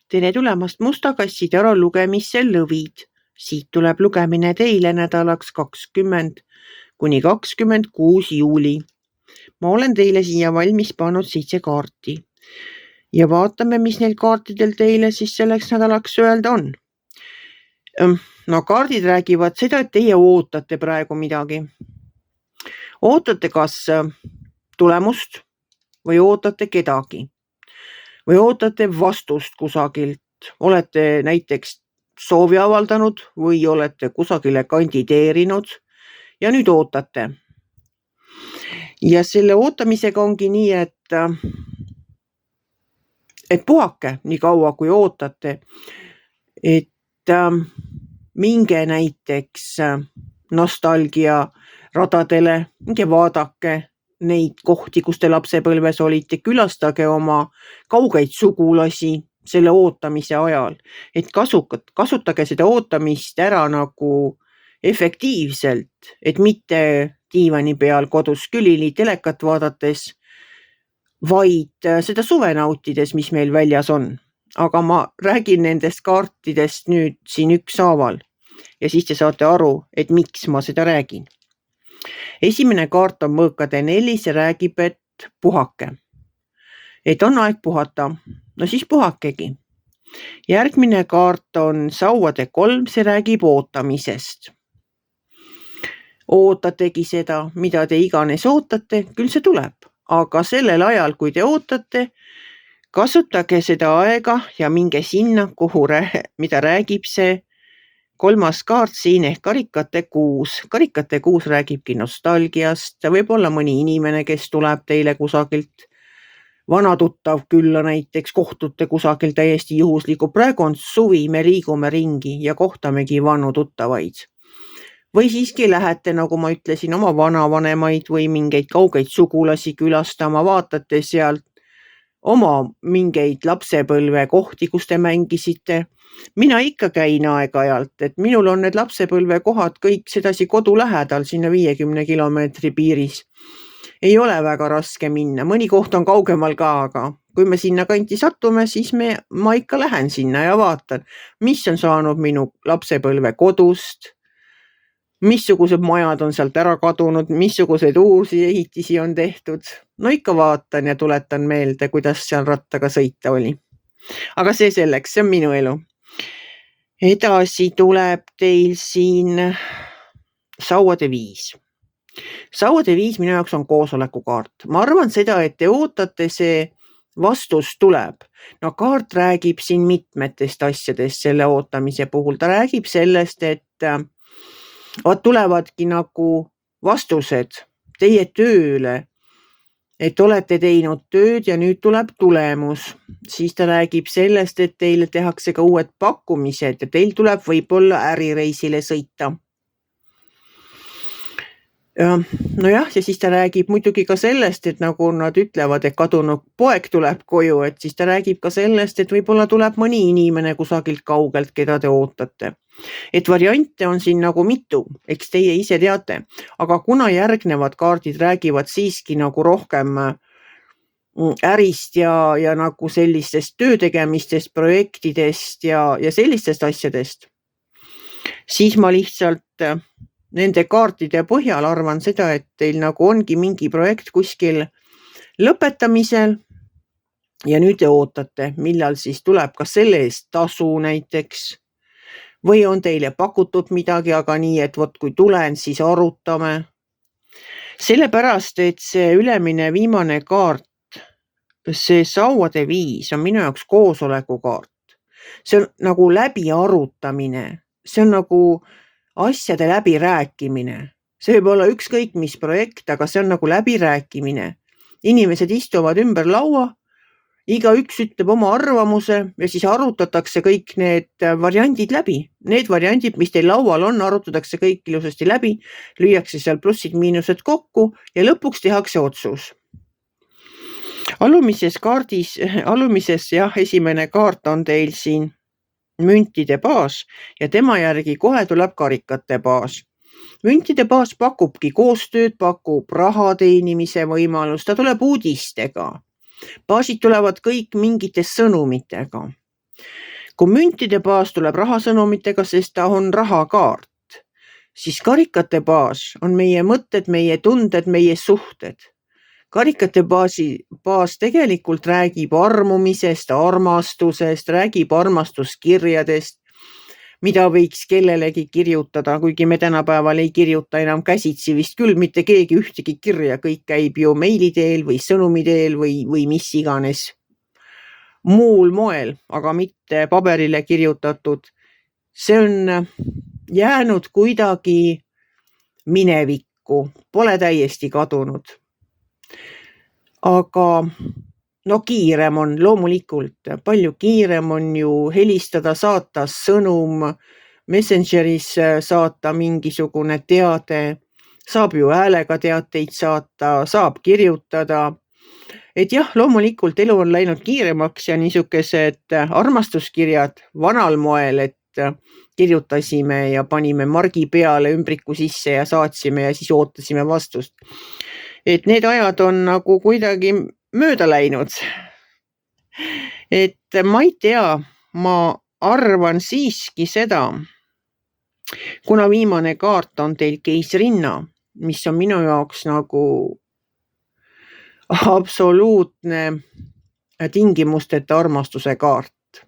Tere tulemast Musta kassi taro lugemisse lõvid. Siit tuleb lugemine teile nädalaks 20 kuni 26 juuli. Ma olen teile siia valmis pannud 7 kaarti. Ja vaatame, mis neil kaartidel teile siis selleks nädalaks öelda on. No kaardid räägivad seda, et teie ootate praegu midagi. Ootate kas tulemust või ootate kedagi. Või ootate vastust kusagilt. Olete näiteks soovi avaldanud või olete kusagile kandideerinud ja nüüd ootate. Ja selle ootamisega ongi nii, et puhake nii kaua, kui ootate. Et minge näiteks nostalgia radadele, minge vaadake neid kohti, kus te lapsepõlves olite, külastage oma kaugeid sugulasi selle ootamise ajal, et kasutage seda ootamist ära nagu efektiivselt, et mitte diivani peal kodus külili telekat vaadates, vaid seda suve nautides, mis meil väljas on. Aga ma räägin nendest kaartidest nüüd siin ükshaaval ja siis te saate aru, et miks ma seda räägin. Esimene kaart on mõõkade 4, see räägib, et puhake. Et on aeg puhata, no siis puhakegi. Järgmine kaart on sauade 3, see räägib ootamisest. Ootategi seda, mida te iganes ootate, küll see tuleb. Aga sellel ajal, kui te ootate, kasutage seda aega ja minge sinna, mida räägib see 3. kaart siin ehk karikate 6. Karikate 6 räägibki nostalgiast, võib olla mõni inimene, kes tuleb teile kusagilt, vana tuttav külla näiteks, kohtute kusagil täiesti juhusliku. Praegu on suvi, me liigume ringi ja kohtamegi vanu tuttavaid. Või siiski lähete, nagu ma ütlesin, oma vanavanemaid või mingeid kaugeid sugulasi külastama, vaatate sealt oma mingeid lapsepõlve kohti, kus te mängisite. Mina ikka käin aeg-ajalt, et minul on need lapsepõlve kohad kõik sedasi kodu lähedal, sinna 50 kilomeetri piiris. Ei ole väga raske minna, mõni koht on kaugemal ka, aga kui me sinna kanti satume, siis ma ikka lähen sinna ja vaatan, mis on saanud minu lapsepõlve kodust, missugused majad on sealt ära kadunud, missugused uusi ehitisi on tehtud. No ikka vaatan ja tuletan meelde, kuidas seal rattaga sõita oli. Aga see selleks, see on minu elu. Edasi tuleb teil siin sauade 5. Sauade 5 minu jaoks on koosolekukaart. Ma arvan seda, et te ootate, see vastus tuleb. No kaart räägib siin mitmetest asjadest selle ootamise puhul. Ta räägib sellest, et tulevadki nagu vastused teie tööle, et olete teinud tööd ja nüüd tuleb tulemus. Siis ta räägib sellest, et teile tehakse ka uued pakkumised ja teil tuleb võib-olla ärireisile sõita. Nojah, ja siis ta räägib muidugi ka sellest, et nagu nad ütlevad, et kadunud poeg tuleb koju, et siis ta räägib ka sellest, et võib-olla tuleb mõni inimene kusagilt kaugelt, keda te ootate. Et variante on siin nagu mitu, eks teie ise teate, aga kuna järgnevad kaardid räägivad siiski nagu rohkem ärist ja nagu sellistest töötegemistest, projektidest ja sellistest asjadest, siis ma lihtsalt nende kaartide põhjal arvan seda, et teil nagu ongi mingi projekt kuskil lõpetamisel ja nüüd te ootate, millal siis tuleb kas selle eest tasu näiteks või on teile pakutud midagi, aga nii, et kui tulen, siis arutame. Sellepärast, et see ülemine viimane kaart, see sauade 5 on minu jaoks koosolekukaart. See on nagu läbi arutamine, see on nagu asjade läbirääkimine. See võib olla ükskõik mis projekt, aga see on nagu läbirääkimine. Inimesed istuvad ümber laua, igaüks ütleb oma arvamuse ja siis arutatakse kõik need variandid läbi. Need variandid, mis teil laual on, arutatakse kõik ilusasti läbi, lüüakse seal plussid-miinused kokku ja lõpuks tehakse otsus. Alumises esimene kaart on teil siin müntide baas ja tema järgi kohe tuleb karikate baas. Müntide baas pakubki koostööd, pakub raha teenimise võimalust, ta tuleb uudistega. Baasid tulevad kõik mingite sõnumitega. Kui müntide baas tuleb rahasõnumitega, sest ta on rahakaart, siis karikate baas on meie mõtted, meie tunded, meie suhted. Karikate baas tegelikult räägib armumisest, armastusest, räägib armastuskirjadest, mida võiks kellelegi kirjutada, kuigi me tänapäeval ei kirjuta enam käsitsi vist küll mitte keegi ühtegi kirja, kõik käib ju meili teel või sõnumi teel või mis iganes muul moel, aga mitte paberile kirjutatud. See on jäänud kuidagi minevikku, pole täiesti kadunud. Aga no kiirem on loomulikult, palju kiirem on ju helistada, saata sõnum, Messengeris saata mingisugune teade, saab ju häälega teateid saata, saab kirjutada. Et jah, loomulikult elu on läinud kiiremaks ja niisugused armastuskirjad vanal moel, et kirjutasime ja panime margi peale ümbriku sisse ja saatsime ja siis ootasime vastust. Et need ajad on nagu kuidagi mööda läinud. Et ma ei tea, ma arvan siiski seda, kuna viimane kaart on teil keisrinna, mis on minu jaoks nagu absoluutne tingimusteta armastuse kaart.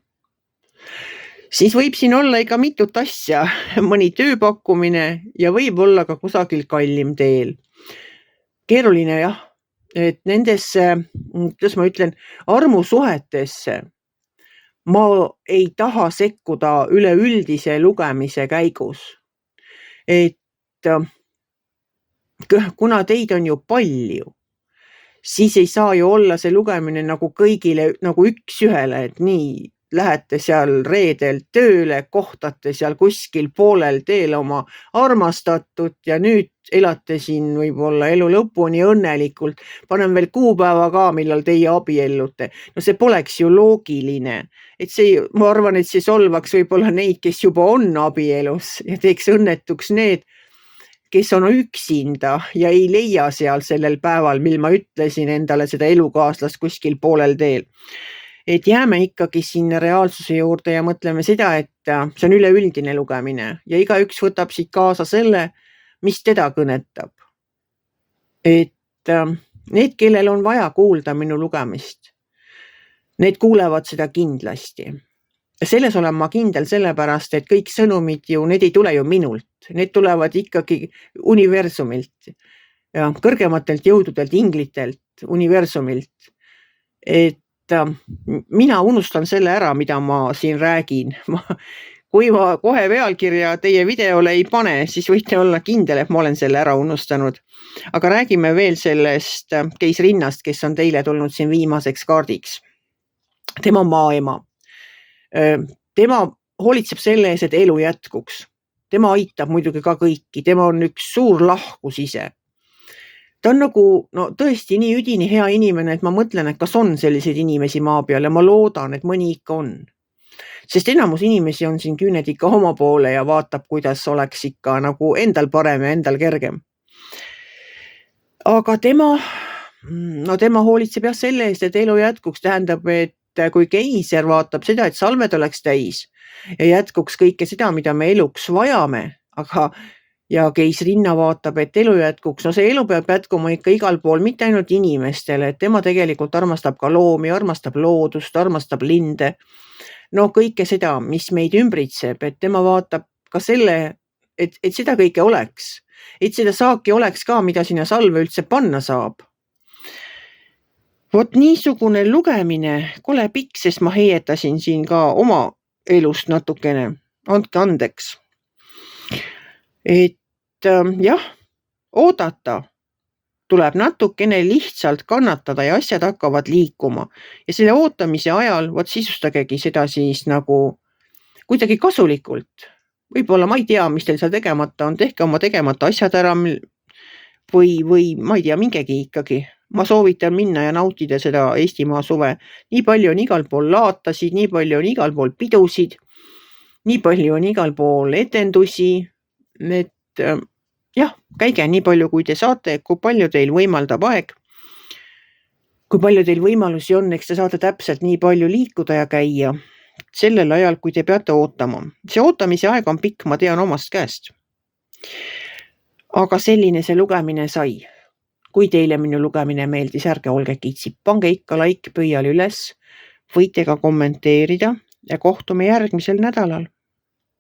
Siis võib siin olla ikka mitut asja, mõni tööpakkumine ja võib olla ka kusagil kallim teel. Keeruline jah, et nendesse, kuidas ma ütlen, armusuhetesse ma ei taha sekkuda üleüldise lugemise käigus. Et kuna teid on ju palju, siis ei saa ju olla see lugemine nagu kõigile nagu üks ühele, et nii lähete seal reedel tööle, kohtate seal kuskil poolel teel oma armastatut ja nüüd elate siin võib-olla elu lõpuni õnnelikult. Panen veel kuupäeva ka, millal teie abiellute. No see poleks ju loogiline. Et see, ma arvan, et see solvaks võib-olla neid, kes juba on abielus ja teeks õnnetuks need, kes on üksinda ja ei leia seal sellel päeval, mil ma ütlesin endale seda elukaaslast kuskil poolel teel. Et jääme ikkagi sinna reaalsuse juurde ja mõtleme seda, et see on üleüldine lugemine ja igaüks võtab siit kaasa selle, mis teda kõnetab. Et need, kellel on vaja kuulda minu lugemist, need kuulevad seda kindlasti. Selles olen ma kindel sellepärast, et kõik sõnumid ju, need ei tule ju minult. Need tulevad ikkagi universumilt ja kõrgematelt jõududelt, inglitelt, universumilt. Et mina unustan selle ära, mida ma siin räägin. Kui ma kohe pealkirja teie videole ei pane, siis võite olla kindel, et ma olen selle ära unustanud. Aga räägime veel sellest keisrinnast, kes on teile tulnud siin viimaseks kaardiks. Tema on maaema. Tema hoolitseb selle ees, et elu jätkuks. Tema aitab muidugi ka kõiki. Tema on üks suur lahkus ise. Ta on nagu tõesti nii üdini hea inimene, et ma mõtlen, et kas on selliseid inimesi maa peal ja ma loodan, et mõni ikka on. Sest enamus inimesi on siin küüned ikka oma poole ja vaatab, kuidas oleks ikka nagu endal parem ja endal kergem. Aga tema hoolitseb jah selle eest, et elu jätkuks, tähendab, et kui keiser vaatab seda, et salved oleks täis ja jätkuks kõike seda, mida me eluks vajame, ja keisrinna vaatab, et elu jätkuks. No see elu peab jätkuma ikka igal pool, mitte ainult inimestele, et tema tegelikult armastab ka loomi, armastab loodust, armastab linde. No kõike seda, mis meid ümbritseb, et tema vaatab ka selle, et seda kõike oleks. Et seda saaki oleks ka, mida sinna salve üldse panna saab. Vot niisugune lugemine, kole pikk, sest ma heietasin siin ka oma elust natukene. Andke andeks. Et jah, oodata tuleb natukene lihtsalt kannatada ja asjad hakkavad liikuma. Ja selle ootamise ajal, sisustagegi seda siis nagu kuidagi kasulikult. Võib-olla ma ei tea, mis teil seal tegemata on, tehke oma tegemata asjad ära või ma ei tea, mingegi ikkagi. Ma soovitan minna ja nautida seda Eestimaa suve. Nii palju on igal pool laatasid, nii palju on igal pool pidusid, nii palju on igal pool etendusi. Need jah, käige nii palju, kui te saate, kui palju teil võimaldab aeg. Kui palju teil võimalusi on, eks te saate täpselt nii palju liikuda ja käia. sellel ajal, kui te peate ootama. See ootamise aeg on pikk, ma tean omast käest. Aga selline see lugemine sai. Kui teile minu lugemine meeldis, ärge olge kitsid, pange ikka like pöial üles, võite ka kommenteerida ja kohtume järgmisel nädalal.